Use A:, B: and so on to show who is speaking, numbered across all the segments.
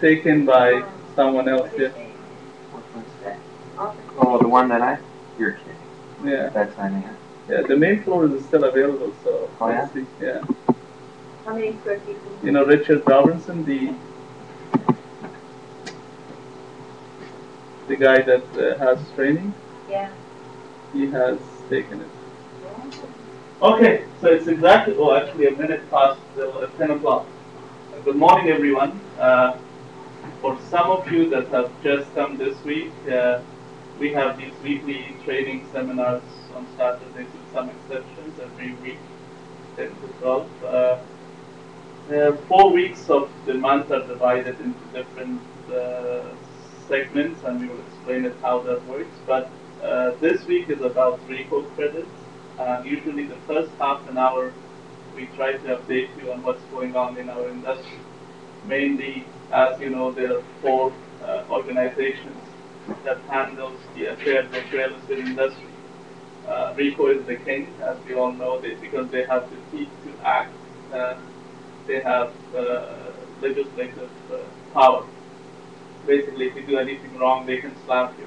A: taken by someone else. Yeah.
B: What was that? Oh, the one that you're kidding.
A: Yeah.
B: That's signing it.
A: Yeah, the main floor is still available, so
B: Oh, yeah?
A: let's see. Yeah.
C: How many square feet?
A: You know Richard Robinson, the guy that has training.
C: Yeah.
A: He has taken it. Okay, so it's exactly, oh, actually a minute past 10 o'clock. Good morning, everyone. For some of you that have just come this week, we have these weekly training seminars on Saturdays with some exceptions every week, 10 to 12. 4 weeks of the month are divided into different segments, and we will explain it how that works. But this week is about RECO credits. Usually the first half an hour, we try to update you on what's going on in our industry. Mainly, as you know, there are four organizations that handles the affairs of real estate industry. RECO is the king, as we all know, because they have the teeth to act. They have legislative power. Basically, if you do anything wrong, they can slap you.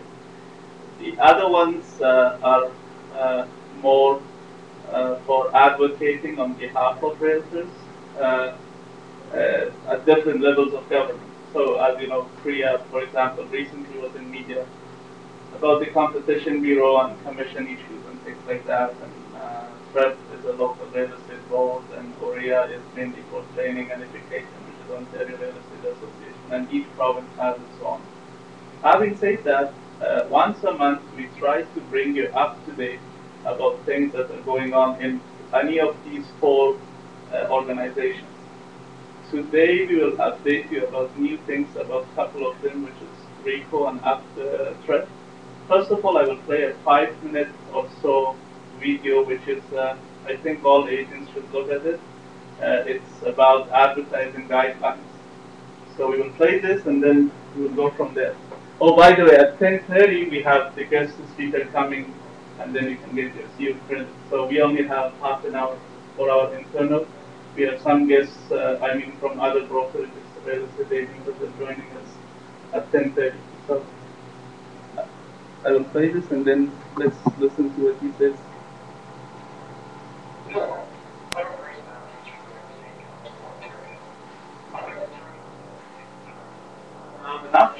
A: The other ones are more for advocating on behalf of realtors at different levels of government. So, as you know, Korea, for example, recently was in media about the Competition Bureau and commission issues and things like that. And FRED is a local real estate board, and Korea is mainly for training and education, which is Ontario Real Estate Association, and each province has its own. Having said that, once a month we try to bring you up to date about things that are going on in any of these four organizations. Today we will update you about new things about a couple of them, which is RECO and FRED. First of all, I will play a 5-minute or so video, which is, I think all agents should look at it. It's about advertising guidelines. So we will play this and then we will go from there. Oh, by the way, at 10:30 we have the guest speaker coming, and then you can get your CU credit. So we only have half an hour for our internal. We have some guests, from other brokerages, real estate agents that are joining us at 10:30. So I will play this and then let's listen to what he says. Enough?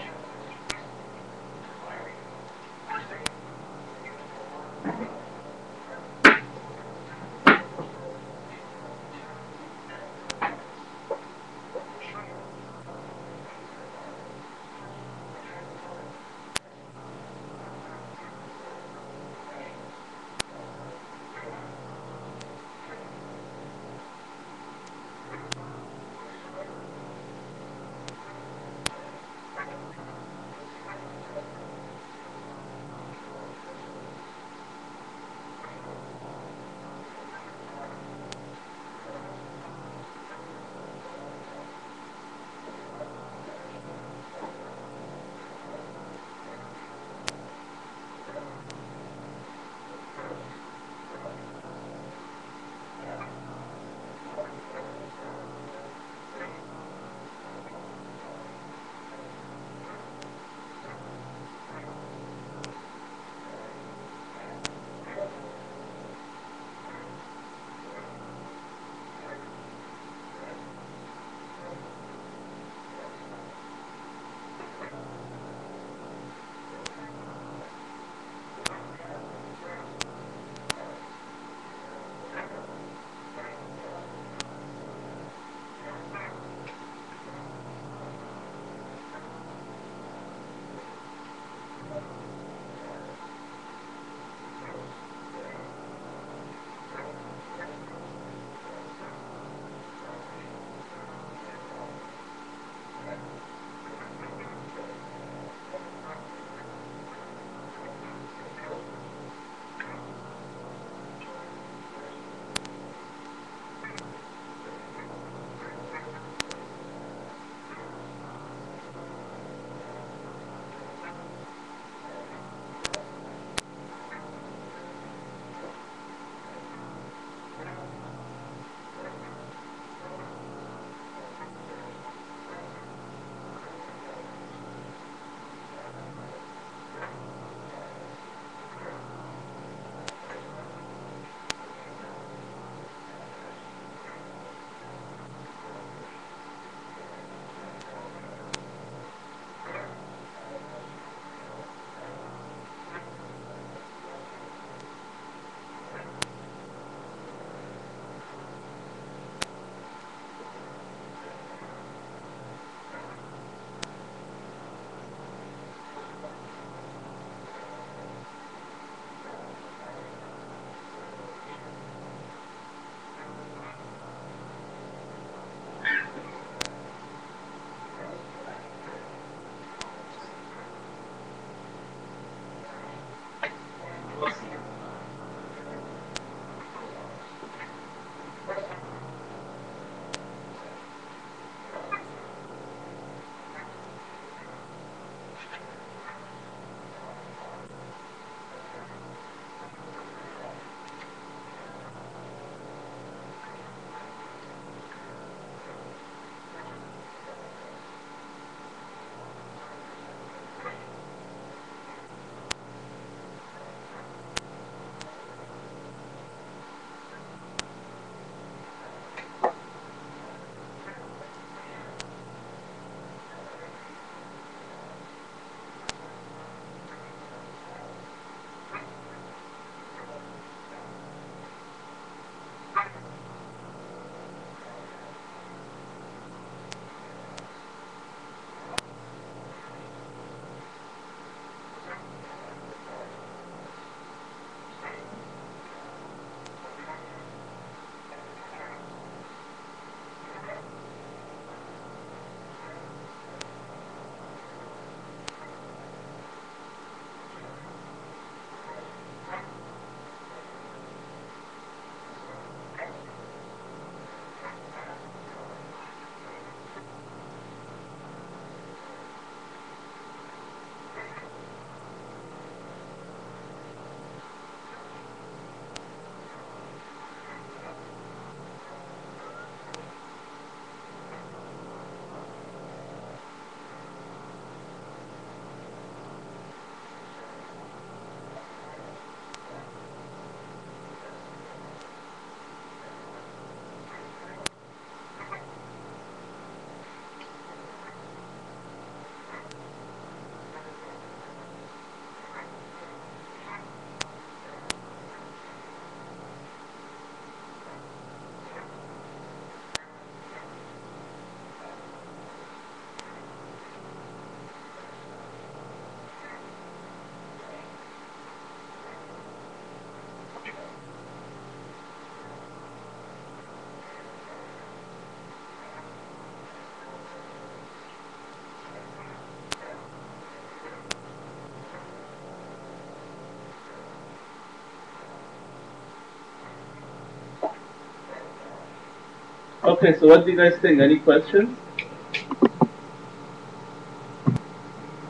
A: Okay, so what do you guys think? Any questions?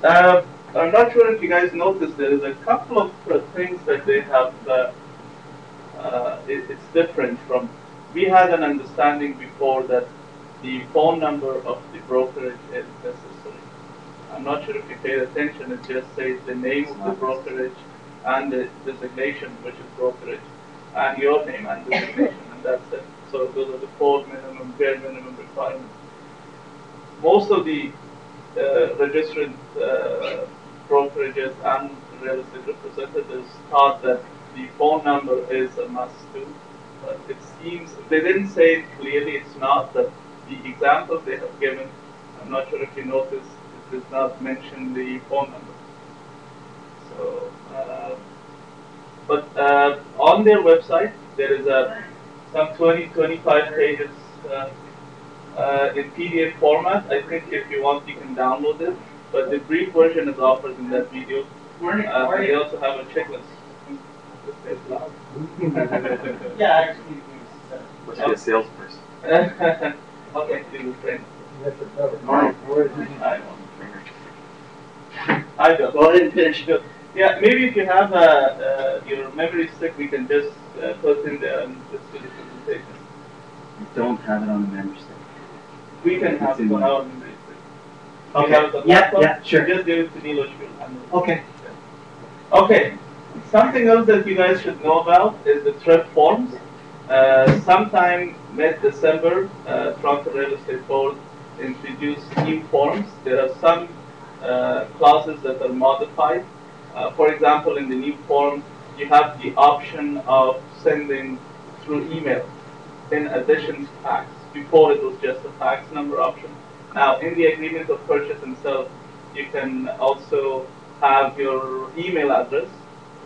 A: I'm not sure if you guys noticed, there is a couple of things that they have, it's different from, we had an understanding before that the phone number of the brokerage is necessary. I'm not sure if you paid attention, it just says the name of the brokerage and the designation, which is brokerage, and your name and designation, and that's it. So those are the four bare minimum requirements. Most of the registered brokerages and real estate representatives thought that the phone number is a must too, but it seems they didn't say it clearly. It's not that the example they have given. I'm not sure if you noticed. It does not mention the phone number. So, but on their website there is some 20-25 pages. In PDF format. I think if you want, you can download it. But the brief version is offered in that video. They also have a checklist.
D: Yeah, actually.
B: Must be a salesperson.
A: Okay, do the thing.
B: Morning.
A: I don't. Go ahead and finish it. Yeah, maybe if you have your memory stick, we can just put in there and just do the presentation.
D: You don't have it on the memory stick.
A: We can have it on our memory stick.
D: Okay. Yeah, sure.
A: Just give it to Nilo.
D: Okay.
A: Okay. Something else that you guys should know about is the TREP forms. Sometime mid-December, Toronto Real Estate Board introduced new forms. There are some clauses that are modified. For example, in the new form, you have the option of sending through email in addition to fax. Before it was just a fax number option. Now, in the agreement of purchase and sale, you can also have your email address,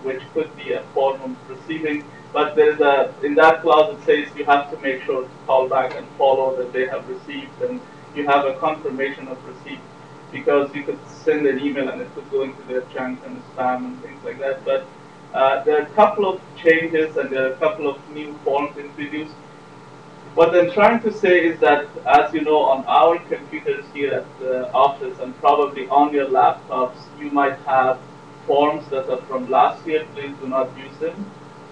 A: which could be a form of receiving. But there's in that clause it says you have to make sure to call back and follow that they have received and you have a confirmation of receipt, because you could send an email and it could go into their junk and spam and things like that. But there are a couple of changes and there are a couple of new forms introduced. What I'm trying to say is that, as you know, on our computers here at the office and probably on your laptops, you might have forms that are from last year. Please do not use them.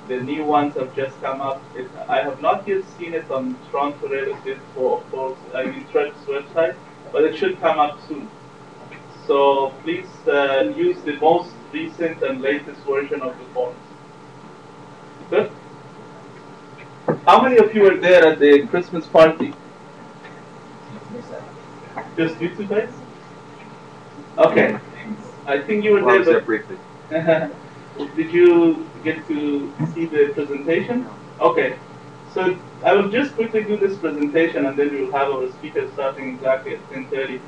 A: The new ones have just come up. I have not yet seen it on Toronto Real Estate TREP's website, but it should come up soon. So please use the most recent and latest version of the forms. Good? How many of you were there at the Christmas party? Just you two guys? Okay. I think you were there.
B: I was there briefly.
A: Did you get to see the presentation? Okay. So I will just quickly do this presentation and then we will have our speakers starting exactly at 10:30.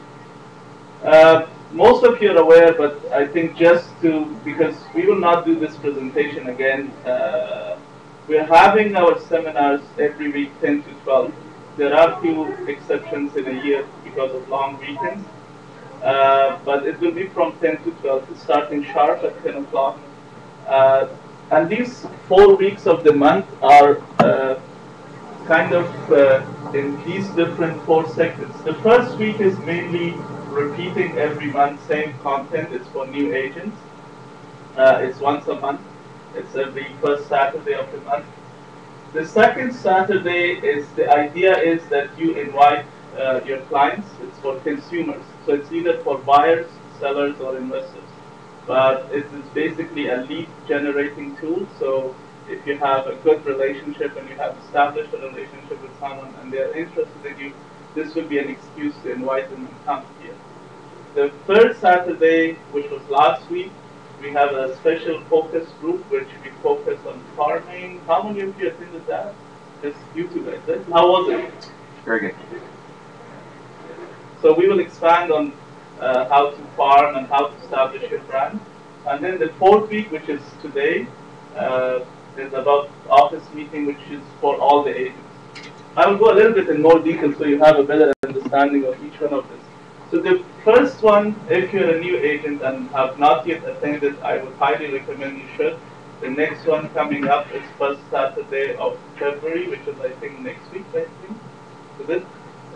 A: Most of you are aware, but I think because we will not do this presentation again, we're having our seminars every week, 10 to 12. There are few exceptions in a year because of long weekends, but it will be from 10 to 12, starting sharp at 10 o'clock. And these 4 weeks of the month are kind of in these different 4 segments. The first week is mainly repeating every month, same content. It's for new agents. It's once a month. It's every first Saturday of the month. The second Saturday the idea is that you invite your clients. It's for consumers. So it's either for buyers, sellers, or investors. But it is basically a lead generating tool. So if you have a good relationship and you have established a relationship with someone and they're interested in you, this would be an excuse to invite them and come here. The third Saturday, which was last week, we have a special focus group which we focus on farming. How many of you attended that? Just you two guys, right? How was it?
B: Very good.
A: So we will expand on how to farm and how to establish your brand. And then the fourth week, which is today, is about office meeting, which is for all the agents. I will go a little bit in more detail so you have a better understanding of each one of this. So the first one, if you're a new agent and have not yet attended, I would highly recommend you should. The next one coming up is first Saturday of February, which is I think next week, I think. with it.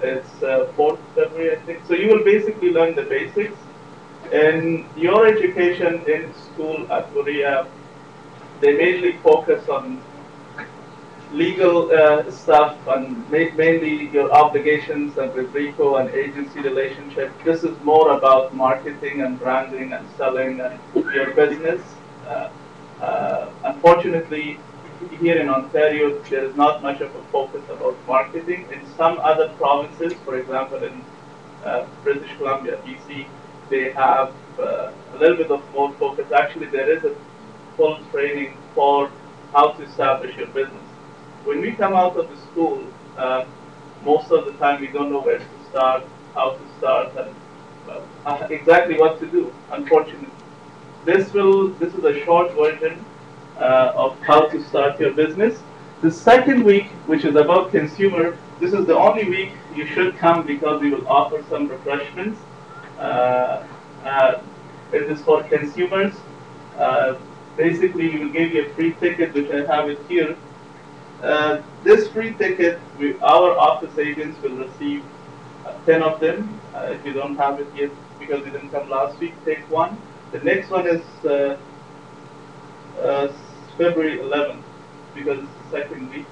A: It's 4th February, I think. So you will basically learn the basics. In your education in school at Korea, they mainly focus on legal stuff and mainly your obligations and with RECO and agency relationship. This is more about marketing and branding and selling and your business. Unfortunately, here in Ontario, there is not much of a focus about marketing. In some other provinces, for example, in British Columbia, BC, they have a little bit of more focus. Actually, there is a full training for how to establish your business. When we come out of the school, most of the time we don't know where to start, how to start, and exactly what to do. Unfortunately, this is a short version of how to start your business. The second week, which is about consumer, this is the only week you should come because we will offer some refreshments. Uh, uh, it is for consumers. Basically, we will give you a free ticket, which I have it here. This free ticket, our office agents will receive 10 of them. If you don't have it yet because you didn't come last week, take one. The next one is February 11th because it's the second week.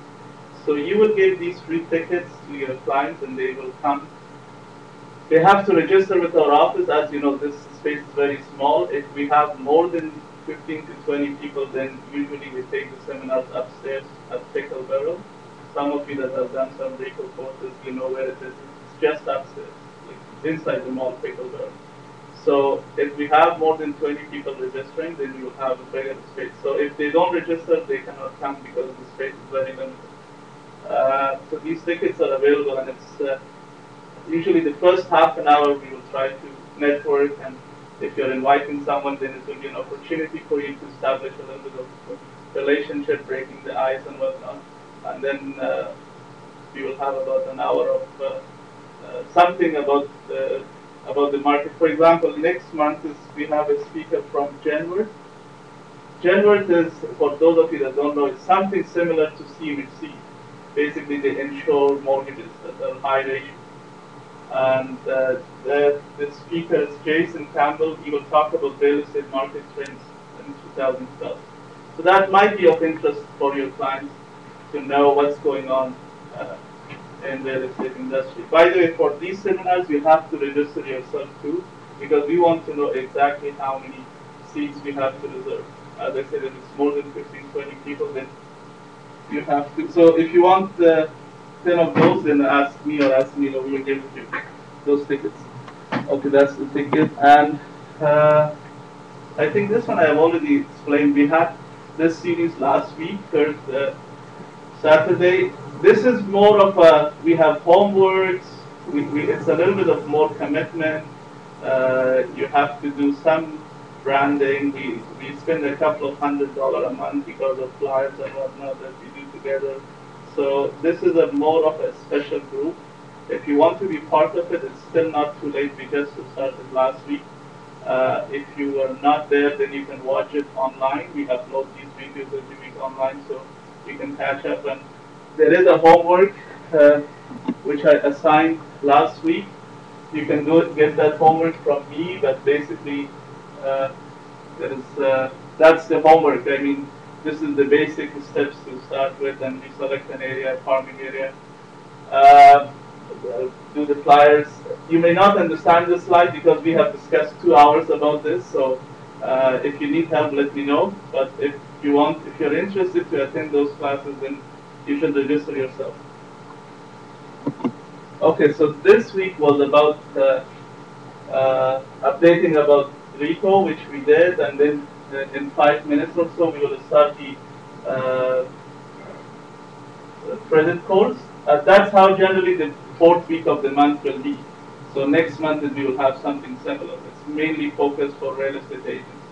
A: So you will give these free tickets to your clients and they will come. They have to register with our office. As you know, this space is very small. If we have more than 15 to 20 people, then usually we take the seminars upstairs at Pickle Barrel. Some of you that have done some RECO courses, you know where it is. It's just upstairs, like inside the mall, Pickle Barrel. So if we have more than 20 people registering, then we will have a bigger space. So if they don't register, they cannot come because the space is very limited. So these tickets are available, and it's usually the first half an hour we will try to network, and if you're inviting someone, then it will be an opportunity for you to establish a little bit of relationship, breaking the ice and whatnot. And then we will have about an hour of something about the market. For example, next month we have a speaker from Genworth. Genworth is, for those of you that don't know, it's something similar to CMHC. Basically, they insure mortgages that are high ratio. And the speaker is Jason Campbell. He will talk about real estate market trends in 2012. So that might be of interest for your clients to know what's going on in the real estate industry. By the way, for these seminars, you have to register yourself too, because we want to know exactly how many seats we have to reserve. As I said, if it's more than 15, 20 people, then you have to. So if you want 10 of those, then ask me or ask me, we will give you those tickets. Okay, that's the ticket. And I think this one I have already explained. We had this series last week, Saturday. This is more of a, we have homeworks. It's a little bit of more commitment. You have to do some branding. We spend a couple of $100 a month because of flyers and whatnot that we do together. So this is a more of a special group. If you want to be part of it, it's still not too late. We just started last week. If you are not there, then you can watch it online. We upload these videos every week online, so you can catch up. And there is a homework which I assigned last week. You can go get that homework from me, but basically that's the homework. I mean, this is the basic steps to start with, and we select an area, farming area. Do the flyers. You may not understand the slide because we have discussed 2 hours about this. So if you need help, let me know. But if you're interested to attend those classes, then you should register yourself. Okay, so this week was about updating about RECO, which we did, and then in 5 minutes or so, we will start the credit course. That's how generally the 4th week of the month will be. So next month we will have something similar. It's mainly focused for real estate agents.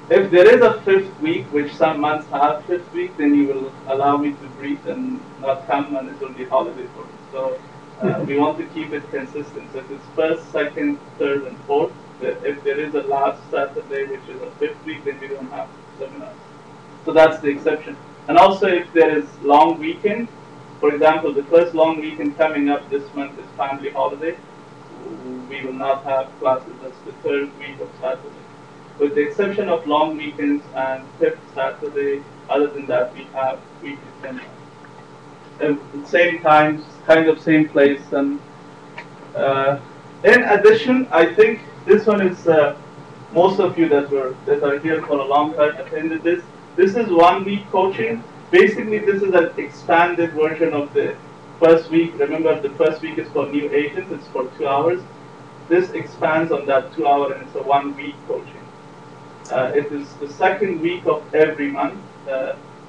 A: If there is a 5th week, which some months have 5th week, then you will allow me to breathe and not come, and it will be holiday for me. So we want to keep it consistent. So if it's 1st, 2nd, 3rd, and 4th, if there is a last Saturday, which is a 5th week, then we don't have seminars. So that's the exception. And also, if there is long weekend, For example, the first long weekend coming up this month is family holiday. We will not have classes. That's the third week of Saturday. With the exception of long weekends and fifth Saturday, other than that, we have weekly seminars. Same times, kind of same place. And in addition, I think this one is most of you that are here for a long time attended this. This is 1 week coaching. Basically, this is an expanded version of the first week. Remember, the first week is for new agents. It's for 2 hours. This expands on that 2 hour, and it's a 1 week coaching. It is the second week of every month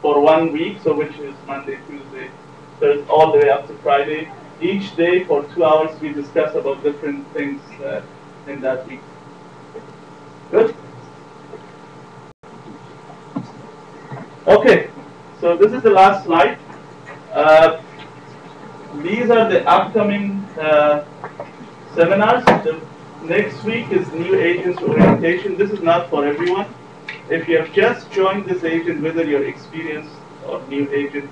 A: for 1 week, so which is Monday, Tuesday, Thursday, all the way up to Friday. Each day for 2 hours, we discuss about different things in that week. Good. Okay, so this is the last slide. These are the upcoming seminars. The next week is new agents orientation. This is not for everyone. If you have just joined this agent, whether you're experienced or new agent,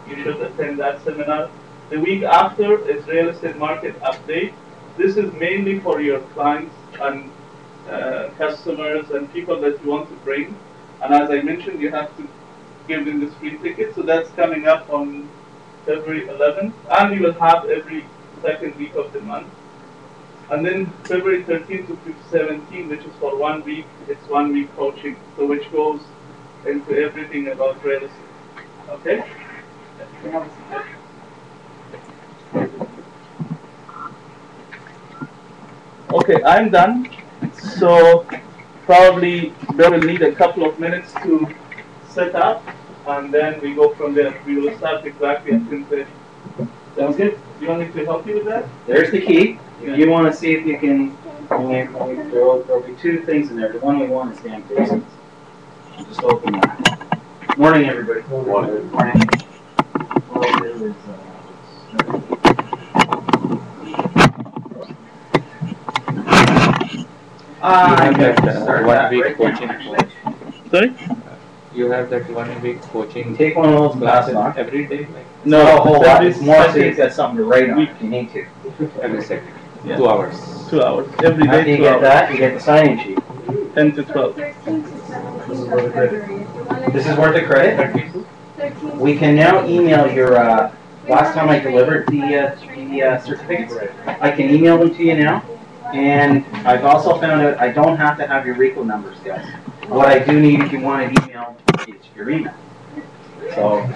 A: you should attend that seminar. The week after is real estate market update. This is mainly for your clients and customers and people that you want to bring. And as I mentioned, you have to give them this free ticket. So that's coming up on February 11th. And we will have every second week of the month. And then February 13th to 17th, which is for 1 week, it's 1 week coaching. So which goes into everything about real estate. Okay? Okay, I'm done. So probably Bill will need a couple of minutes to set up, and then we go from there. We will start exactly at 10:30. Sounds good? Do you want me to help you with that?
D: There's the key. If you want to see if you can, there'll be two things in there. The one we want is damn basements. Just open that. Morning, everybody. Morning. Morning. All I'll do is,
E: You have that 1 week coaching.
A: Sorry?
E: You have that 1 week coaching.
D: take one of those
E: classes
D: classes.
E: every day, like
D: No, a whole lot.
A: every
D: It's more so
A: second.
D: you've got something to write on if you need to.
E: every second.
A: Yeah.
E: 2 hours.
A: 2 hours. Every
D: After
A: day,
D: you
A: 2
D: get
A: hours.
D: that, you get the sign-in sheet.
A: 10 to 12.
D: This is worth the credit. We can now email your, last time I delivered the certificates, I can email them to you now. And I've also found out I don't have to have your RECO numbers, guys. What I do need, if you want it emailed, is your email. So,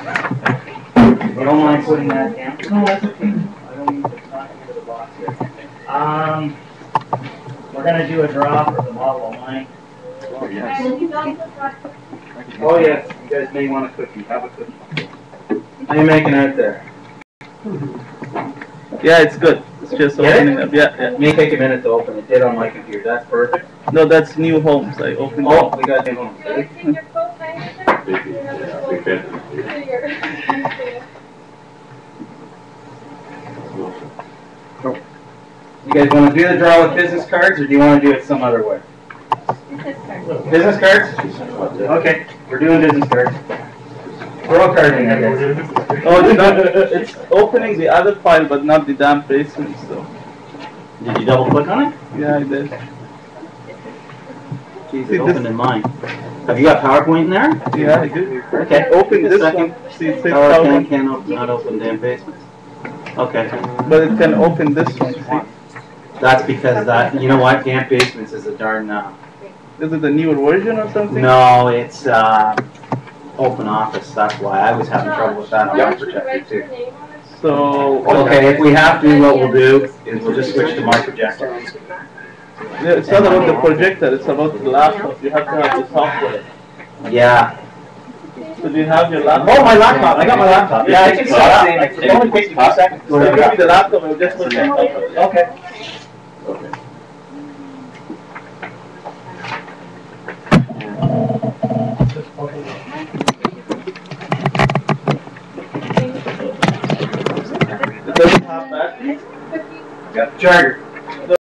D: if you don't mind putting that down. No, that's okay. I don't need to not into the box here. We're gonna do a draw for the model of mine.
C: Oh, yes.
D: Oh yes, you guys may want a cookie. Have a cookie. How you making out there?
A: Yeah, it's good. It's just
D: Get
A: opening
D: it?
A: up. Yeah, yeah.
D: It may take a minute to open. It did on my computer. That's perfect.
A: No, that's new homes. I opened
D: Oh,
A: up.
D: we got new ones.
C: Can I take your phone,
D: You guys want to do the draw with business cards, or do you want to do it some other way? Business cards? Okay, we're doing business cards. Throw a card in there, guys.
A: Oh, it's not. It's opening the other file, but not the damn basement. So.
D: Did you double click on it?
A: Yeah, I did.
D: Geez,
A: See,
D: it opened in mine. Have you got PowerPoint in there?
A: Yeah, I did.
D: Okay.
A: Open this
D: Second.
A: one. See, it says
D: PowerPoint
A: PowerPoint,
D: can't open, not open damn basements. Okay.
A: but it can open this one. See,
D: That's because that, you know what, damp basements is a darn,
A: is it the newer version or something?
D: no, it's, open office, that's why I was having trouble with that on my projector too.
A: So.
D: Okay, if we have to, what we'll do is we'll just switch to my projector.
A: Yeah, it's not about the projector. It's about the laptop. You have to have the software.
D: Yeah.
A: So do you have your laptop?
D: Oh, my laptop, I got my laptop. Yeah, I can stop. It only takes 2 seconds.
A: So give me the laptop. I'll just put it on top of it.
D: Okay.
A: It doesn't have battery.
D: Got the charger.